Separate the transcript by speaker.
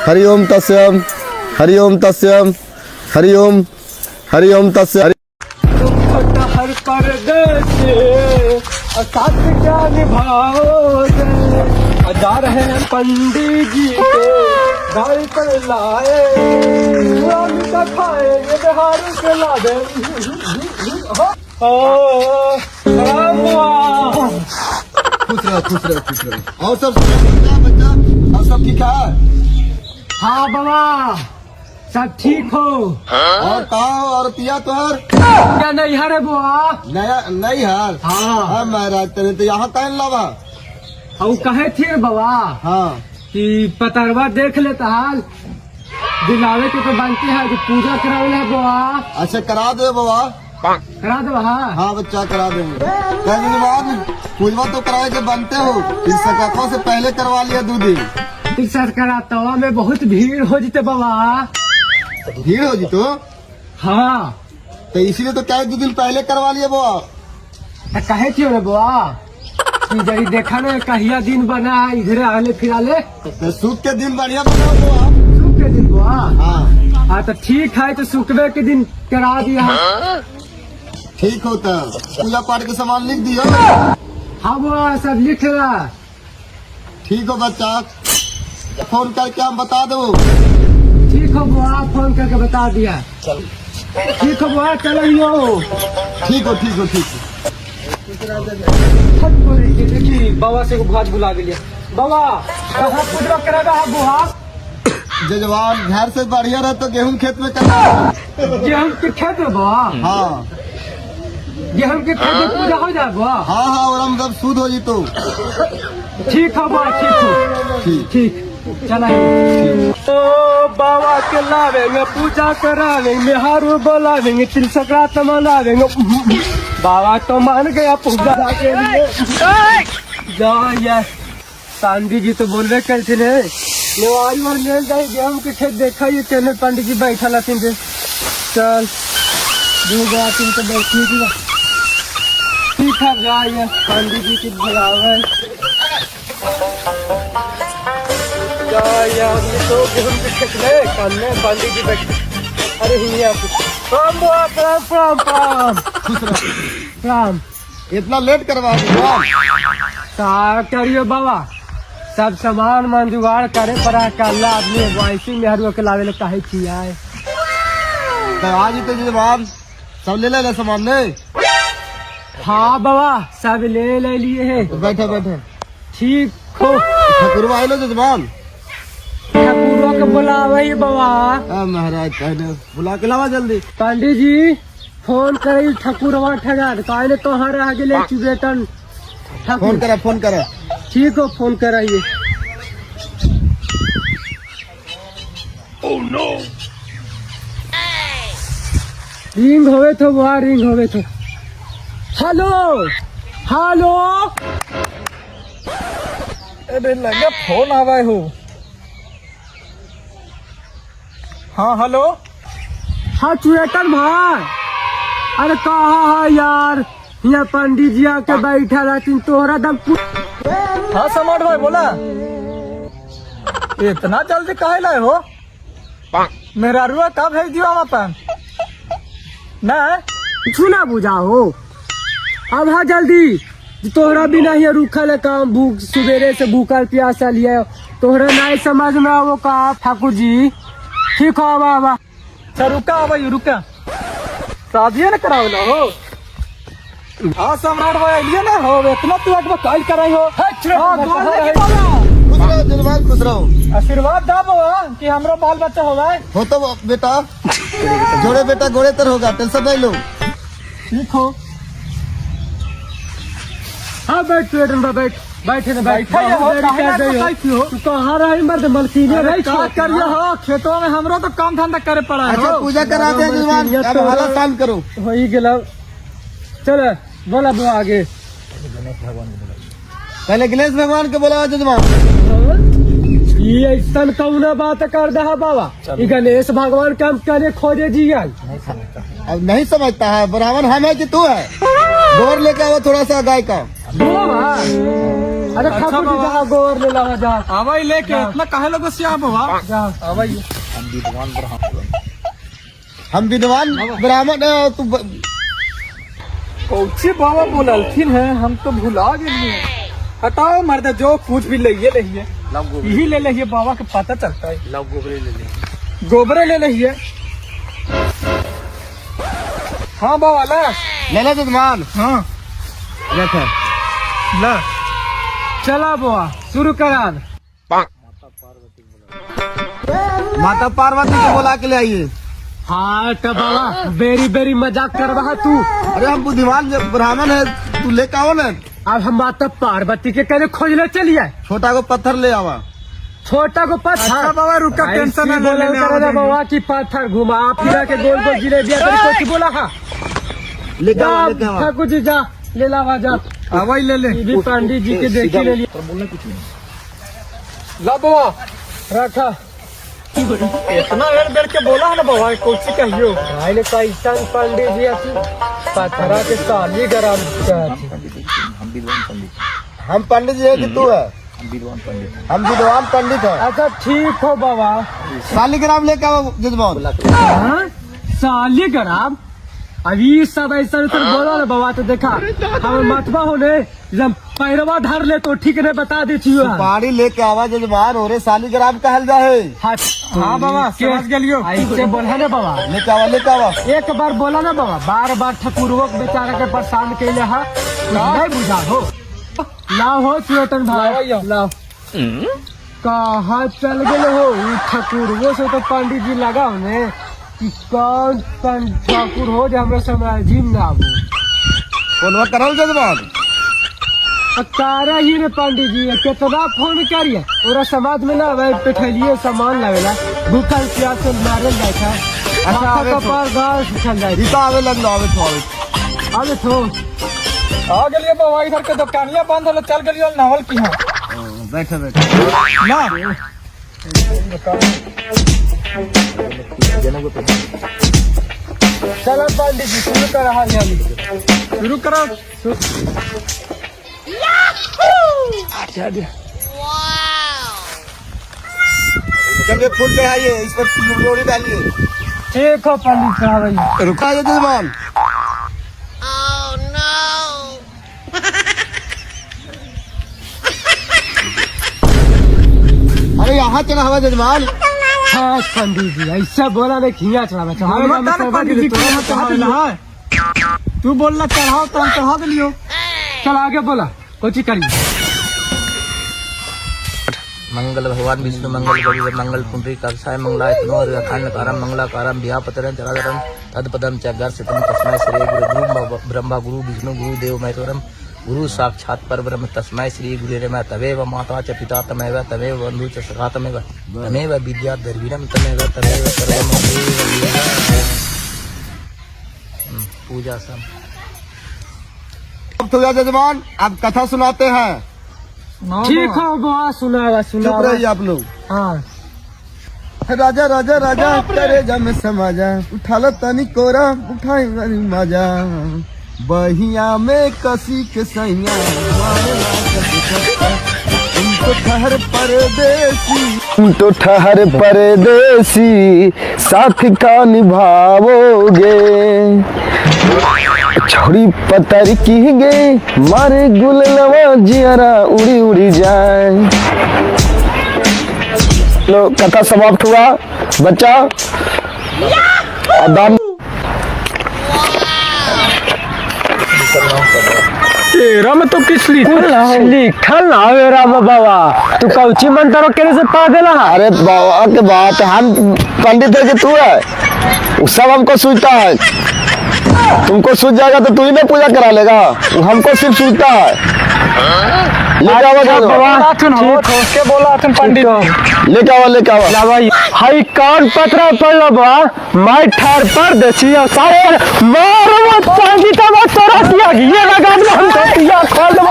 Speaker 1: हरि ओम तस्यम हरि ओम तस्यम हरि ओम तस्य
Speaker 2: हर परदेसी साथ क्या निभाओगे जा रहे हैं पंडित जी के गाड़ी पर लाए का खाएंगे बिहार के लादे
Speaker 1: खुश रहो और सब बच्चा और सब ठीक है।
Speaker 2: हाँ बाबा सब ठीक हो।
Speaker 1: और कहाँ हो और पिया तोहर
Speaker 2: क्या नहीं है बुआ
Speaker 1: नया नहीं है।
Speaker 2: हाँ
Speaker 1: महाराज तेरे तो यहाँ कहन लगा
Speaker 2: और कहे थे बाबा
Speaker 1: हाँ
Speaker 2: कि पतरवा देख लेता हाल दिलावे के तो बनते है कि पूजा करावे है बुआ।
Speaker 1: अच्छा करा दे बाबा
Speaker 2: करा दो। हाँ
Speaker 1: हाँ बच्चा करा देंगे। पूजवा तो कराए के बनते हो इस सकफा से पहले करवा लिया 2 दिन
Speaker 2: सर कराता में बहुत भीड़ हो जीते बाबा।
Speaker 1: भीड़ हो जी तो
Speaker 2: हाँ
Speaker 1: तो इसीलिए तो क्या 2 दिन पहले करवा लिया बुआ।
Speaker 2: तो कहे थी रे बुआ कि जरी देखा ना कहिया दिन बना है इधर आले फिराले
Speaker 1: तो सूख के दिन बढ़िया बनाओ बुआ।
Speaker 2: सुख के दिन बुआ।
Speaker 1: हाँ
Speaker 2: हाँ तो ठीक है तो सुखबे के दिन करा दिया।
Speaker 1: ठीक होता पूजा पाठ के सामान लिख दियो।
Speaker 2: हाँ बुआ सब लिख रहा।
Speaker 1: ठीक हो बच्चा फोन करके हम बता दो।
Speaker 2: ठीक हो बुआ फोन करके बता दिया। ठीक हो बुआ चलो
Speaker 1: ठीक हो
Speaker 2: देखी बाबा से भाज बुला के लिया बाबा कहाँ पूजा करेगा है बुआ।
Speaker 1: जजवान घर से बढ़िया रहे तो गेहूं खेत में करना।
Speaker 2: गेहूँ के खेत में बुआ।
Speaker 1: हाँ
Speaker 2: गेहूँ के खेत में पूजा हो जाए बुआ।
Speaker 1: हाँ और हम सब सूद हो जी तो
Speaker 2: ठीक है बुआ ठीक हो ठीक चला तो बाबा के लावेंगे पूजा करावेंगे मेहारू बोलावेंगे तिल संक्रांत मनावेंगे। बाबा तो मान गया पूजा के लिए। जा यार शांति जी तो बोल रहे कल थे नेवारी और मिल जाए गेहूँ के खेत देखा ये चले पंडित जी बैठा ला तीन चल दूगा तीन तो बैठी थी ठीक है गाय पंडित जी की बुलावे तो गेहूँ के खेत में कानने पंडित जी बैठे। अरे हिया प्रणाम बुआ प्रणाम
Speaker 1: इतना लेट करवा दिया।
Speaker 2: क्या करियो बाबा सब सामान मन जुगाड़ करे पड़ा कल आदमी वैसे मेहरुआ के लावे काहे किया है।
Speaker 1: तो आज ही तो जजवान सब ले सामान ने।
Speaker 2: हाँ बाबा सब ले लिए है।
Speaker 1: तो बैठे
Speaker 2: ठीक हो
Speaker 1: ठकुरवा आइलो जजवान
Speaker 2: ठाकुरों के बुलावे बाबा।
Speaker 1: महाराज कहने बुला के लावा जल्दी।
Speaker 2: पंडित जी फोन करे ठकुरवा ठगार काहे तो हर आगे ले चुबेटन
Speaker 1: फोन करा
Speaker 2: ठीक हो फोन कराइए। रिंग होवे तो वहाँ रिंग होवे तो हेलो
Speaker 3: अरे लगा फोन आवा हो। हाँ हेलो
Speaker 2: हाँ चुएटन भाई अरे कहा है यार यहाँ पंडित जी आके बैठा रहती तोहरा दम
Speaker 3: हाँ समाट भाई बोला इतना जल्दी काहे लाए हो। मेरा रुआ कब भेज दियो हम अपन नहीं
Speaker 2: छूना बुझा हो। अब हाँ जल्दी तोहरा बिना ही रूखल है काम भूख सवेरे से भूखल प्यासा लिया तोहरा नहीं समझ में आवो कहा ठाकुर जी। ठीक हो आवा
Speaker 3: अच्छा रुका भाई रुका शादी न करावला हो। हाँ सम्राट भाई लिए ना हो इतना तू अटवा काल कराई हो।
Speaker 1: खुश रहो
Speaker 3: आशीर्वाद दाबो कि हमरो बाल बच्चा हो जाए
Speaker 1: हो तो बेटा जोड़े बेटा गोड़े तर होगा टेंशन नहीं लो।
Speaker 2: ठीक हो हाँ बैठ बैठे ना कहाँ रहे मर्द मलसीने
Speaker 3: करिए हो खेतों में हमरो तो काम धंधा करे पड़ा है।
Speaker 1: अच्छा पूजा कराते हैं जजमान अब वाला काम करो
Speaker 2: हो ही गेला चल बोला बुआ आगे
Speaker 1: पहले गणेश भगवान के बोला जजमान।
Speaker 2: ये ऐसा कौन बात कर रहा बाबा ये गणेश भगवान के हम कहने खोजे जी
Speaker 1: अब नहीं समझता है ब्राह्मण हम है कि तू है गोर लेके आओ थोड़ा सा गाय का
Speaker 2: अरे ठाकुर जी जहाँ गोबर ले लावा जा
Speaker 3: आवाई लेके इतना काहे लोग से आप हुआ
Speaker 2: जा
Speaker 3: आवाई
Speaker 1: हम विद्वान ब्राह्मण है, तू
Speaker 3: कौची बाबा बोलथिन है हम तो भुला गए। हटाओ मर्द जो कुछ भी लइए लइए यही ले लिये बाबा के पता चलता है। गोबरे ले लिये। हाँ बाबा ला
Speaker 1: ले ले जजमान।
Speaker 3: हाँ
Speaker 1: देखो
Speaker 3: ला
Speaker 2: चला बुआ शुरू करा।
Speaker 1: माता पार्वती को बुला के ले आइए।
Speaker 2: हाँ तो बाबा बेरी बेरी मजाक कर रहा तू।
Speaker 1: अरे हम बुद्धिमान ब्राह्मण है, तू ले आओ ना।
Speaker 2: अब हम माता पार्वती के कहने खोजने चलिए।
Speaker 1: छोटा को पत्थर ले आवा।
Speaker 2: छोटा को पत्थर।
Speaker 3: अच्छा बाबा रुका टेंशन ना ले
Speaker 2: ले बाबा की पत्थर घुमा फिरा के गोल गोल जिलेबिया कुछ बोला। हाँ
Speaker 1: ले आओ, ले आओ।
Speaker 2: ठाकुर जी जा ले लावा जा।
Speaker 3: आवाई ले ले
Speaker 2: ये भी पंडित जी के देखी ले लिया।
Speaker 3: ला बाबा
Speaker 2: रखा
Speaker 3: इतना वेर बेर के बोला है ना बाबा कौची कहियो।
Speaker 2: भाई ने कैसा पंडित जी अथी पत्थरा के साली गराम
Speaker 1: हम पंडित जी है कि तू है? हम विद्वान पंडित है।
Speaker 2: अच्छा ठीक हो बाबा।
Speaker 1: शालिग्राम लेके आओ जजमान।
Speaker 2: हाँ? साली गराम अभी सब ऐसा बोला ना बाबा तो देखा हम मतबा होने जब पैरवा धर ले तो ठीक ने बता दे छियो।
Speaker 1: पानी लेके आवा जजमान। ओरे शालिग्राम कहल जा है।
Speaker 3: हाँ बाबा समझ गेलियो।
Speaker 2: ऐसे बोला ना बाबा।
Speaker 1: लेके आवा, लेके आवा।
Speaker 2: एक बार बोला ना बाबा बार बार ठकुरवक बेचारा के परेशान कैले है नहीं बुझा हो। लाओ हो चेतन भाई लाओ। कहा चल गए हो ठकुरवो से तो पंडित जी लगा होने कि कौन ठाकुर हो जो हमें समझी ना आबू।
Speaker 1: फोनवा करल जजमान।
Speaker 2: कारा ही ने पंडित जी कितना फोन करिए और समाज में ना बैठलिए सामान लगेला भूखल प्यास से मारे बैठा। अच्छा कपार गाल चल जाए।
Speaker 1: इता आवे लग लो, आवे तो
Speaker 2: अरे तो
Speaker 3: आ गेलियो बाबा इधर के दुकानिया बंद होले चल गेलियो नावल की। हाँ
Speaker 1: बैठे बैठे
Speaker 3: ना
Speaker 2: चलो पंडित जी शुरू कर रहा है।
Speaker 3: शुरू करो।
Speaker 1: चलिए फूल चढ़ाइए, इस पर लोड़ी डालिए।
Speaker 2: ठीक हो पंडित साहब।
Speaker 1: रुका जजमान। अरे यहाँ चढ़ावा जजमान।
Speaker 2: हाँ पंडित जी ऐसा बोला नहीं खिया चढ़ावा
Speaker 3: तू बोलना चढ़ाओ तो हम चढ़ा दिलियो।
Speaker 2: चल आगे बोला कोची करिए।
Speaker 4: मंगल भगवान विष्णु मंगल गौरी मंगल पुंडरी कक्षाय मंगलाय तनोर अखंड कारम मंगलाकारम व्यापतरं चराचरं तत्पदं च गर्षितं तस्मै श्री गुरु ब्रह्मा गुरु विष्णु गुरु देव महेश्वरम गुरु साक्षात् परब्रह्म तस्मै श्री गुरुरेव तमेव माता च पिता तमेव तमेव बंधु च सखा तमेव तमेव विद्या द्रविणं तमेव तमेव सर्वं पूजा सम।
Speaker 1: अब तो जजमान आप कथा सुनाते हैं।
Speaker 2: ठीक हो बुआ सुनावा
Speaker 1: चुप
Speaker 2: सुनावा।
Speaker 1: रहिए आप लोग।
Speaker 2: हाँ
Speaker 1: राजा राजा राजा करे जम समाजा उठा लो तनी कोरा उठाई मजा बहिया में कसी के सैया तुम तो ठहर परदेसी, तुम तो ठहर परदेसी साथ का निभाओगे छोड़ी पतर की गे मारे गुल लवा जियरा उड़ी उड़ी जाए। लो कथा समाप्त हुआ बच्चा। दान
Speaker 2: तेरा में तो किस लिखल ना हो राम बाबा तू कौची मंत्र केने से पा देला।
Speaker 1: अरे बाबा के बात हम पंडित है कि तू है, वो सब हमको सूझता है। तुमको सूझ जाएगा तो तू ही ना पूजा करा लेगा, वो हमको सिर्फ सूझता है। लेके
Speaker 2: बोला पंडित
Speaker 1: लेके आवा लेके आवा
Speaker 2: भाई हाई कान पत्रा पड़ बा माई ठार पर देसी और सारे मारो पंडित तोरा किया ये लगा हम तो खोल दो।